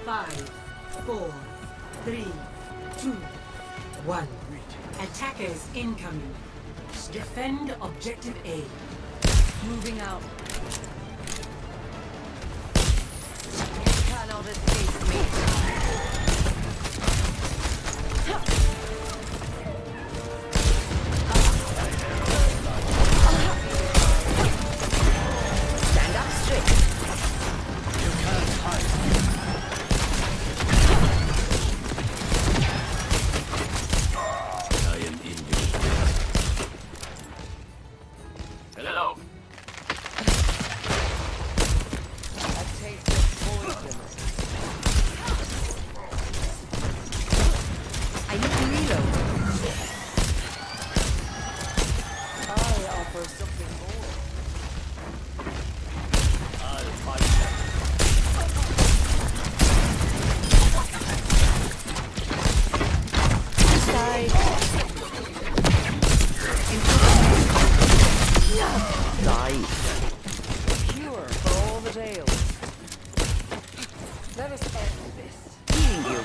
5, 4, 3, 2, 1. Attackers incoming. Defend objective A. Moving out. You cannot escape me. Stand up straight. You can't hide. I am in your debt. Hello. A taste of poison. I need to reload. I offer something more. I'll fight them. Side. Die. Cure for all the tales. Let us end this. Healing you.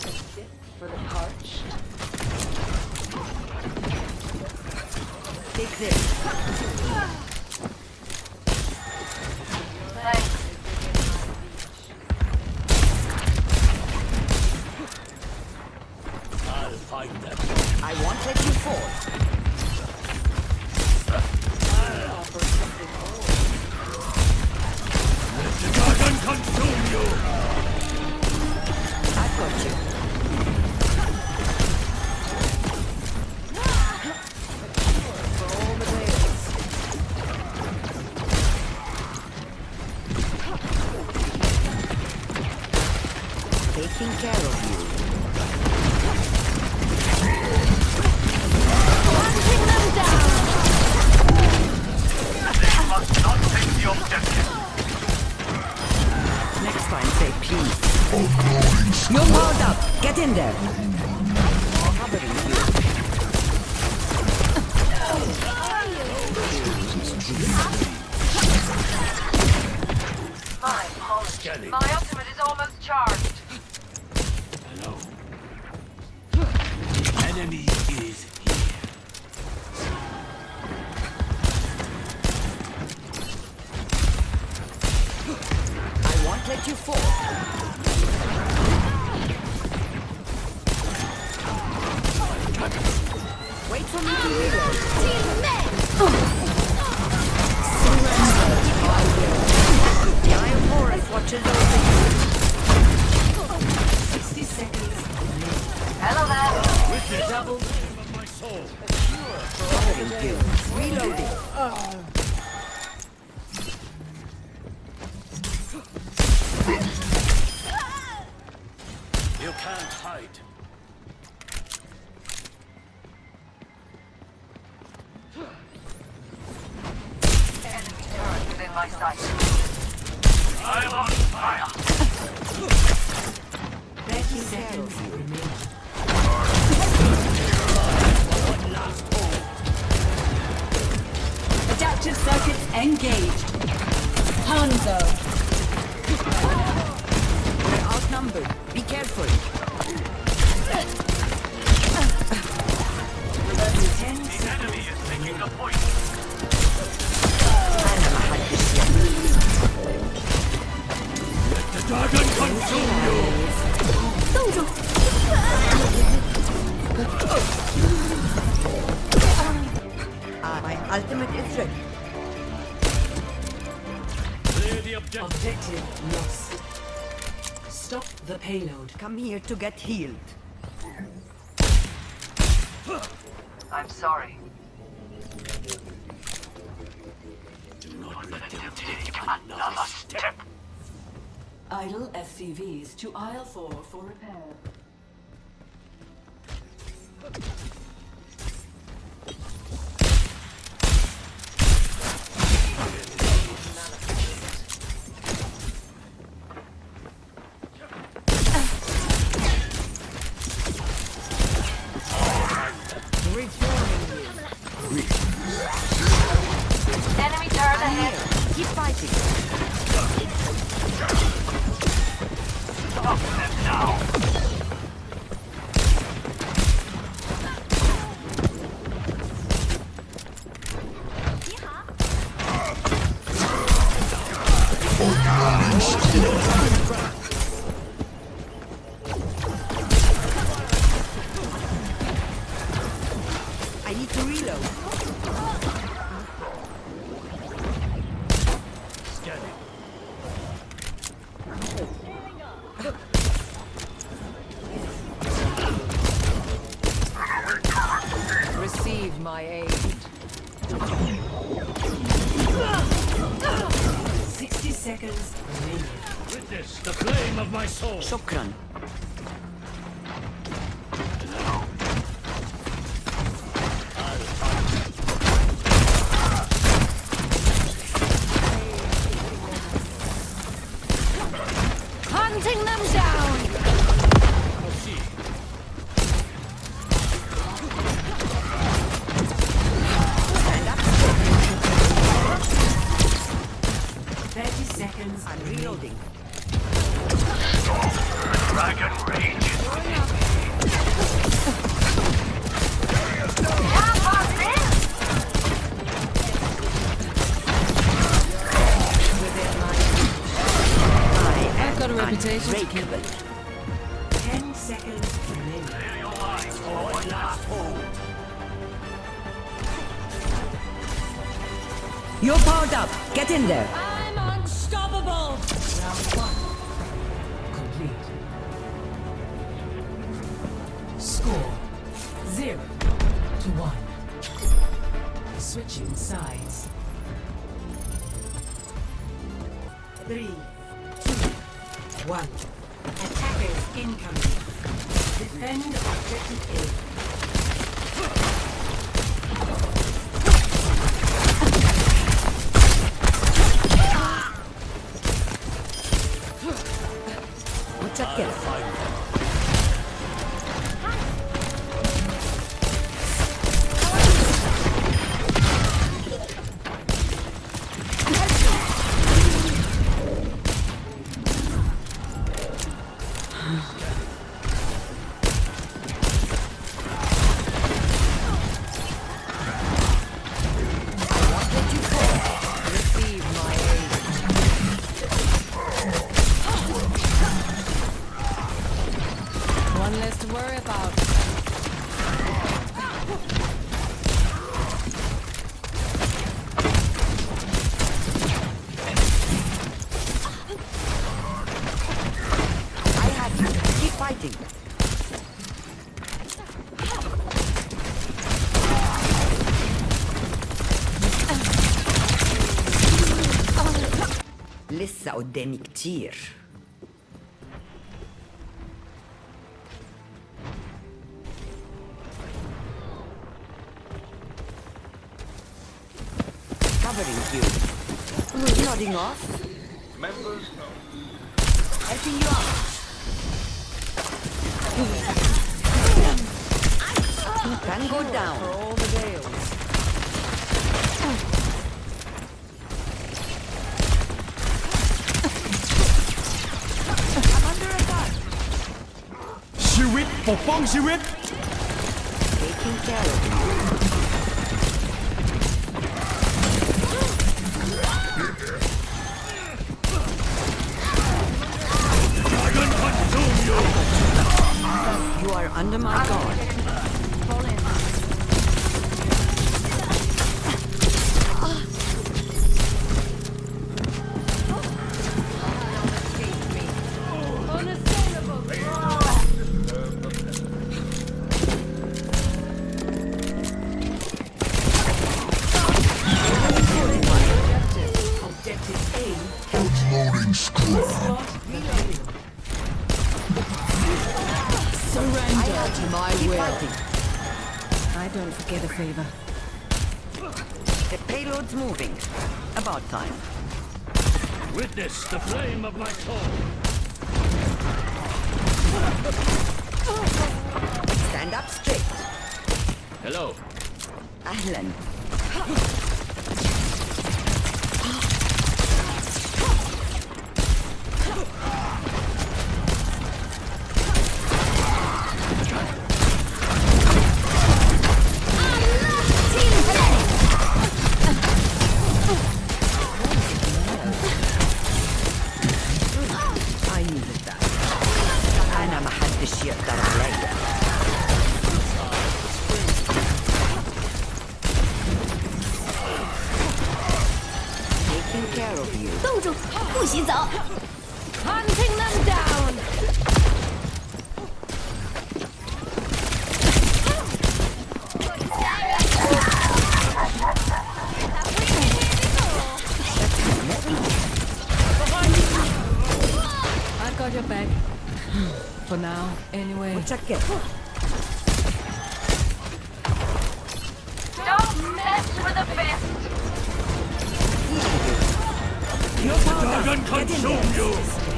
A sip for the parched. Take this. Thanks. I'll fight them. I won't let you fall. I offer something more. Let the dragon consume you. I've got you. For all the tales. Taking care of you. Hunting them down! They must not take the objective. Next time, say please. No hold up. Get in there. Covering you. Scanning. My ultimate is almost charged. Hello. Enemy is here. I won't let you fall. Wait for me to reload. The Iron Forest watches over you. 60 seconds. Hello there. Double. Of my soul. Covering you. Reloading. You can't hide. Enemy turret within my sight. I'm on fire. 30 seconds remaining. Adaptive circuits engaged. Hanzo. We're outnumbered. Be careful. 10 The seconds. enemy is taking a point. Let the dragon consume you. My ultimate is ready. Clear the objective. Objective lost. Stop the payload. Come here to get healed. I'm sorry. Do not let them take another step. Idle SCVs to aisle 4 for repair. Enemy turret ahead. Keep fighting. I need to reload. Scanning. Receive my aid. 60 seconds remaining. Witness the flame of my soul. Shukran. Hunting them down. Proceed. 30 seconds I'm reloading. Dragon rage. I've got a reputation to unbreakable. 10 seconds remaining. Clear your lines for one last hold. You're powered up. Get in there. I'm unstoppable. Round 1 complete. Score 0-1. Switching sides. 3, 2, 1. Attackers incoming. Defend objective A. What's up, kid? Receive my aid. One less to worry about. I have you. Keep fighting. لسه قدامي كتير. Covering you. Nodding off. Members, Helping you out. Can go down. For all the Dales. I'm under attack. ชีวิตปกป้องชีวิต Taking care of you. Dragon consume you. You are under my guard. Fall in. Unassailable. Objective A. Uploading scrub. Start reloading. Surrender to my Keep will. fighting. I don't forget a favor. The payload's moving. About time. Witness the flame of my soul. Stand up straight. Hello. Ahlan. take care of you. 冻住，不许走！ Hunting them down! I've got your back. For now, anyway. Check it. Don't mess with the best. You're powered Dragon up. Get in consume there. you!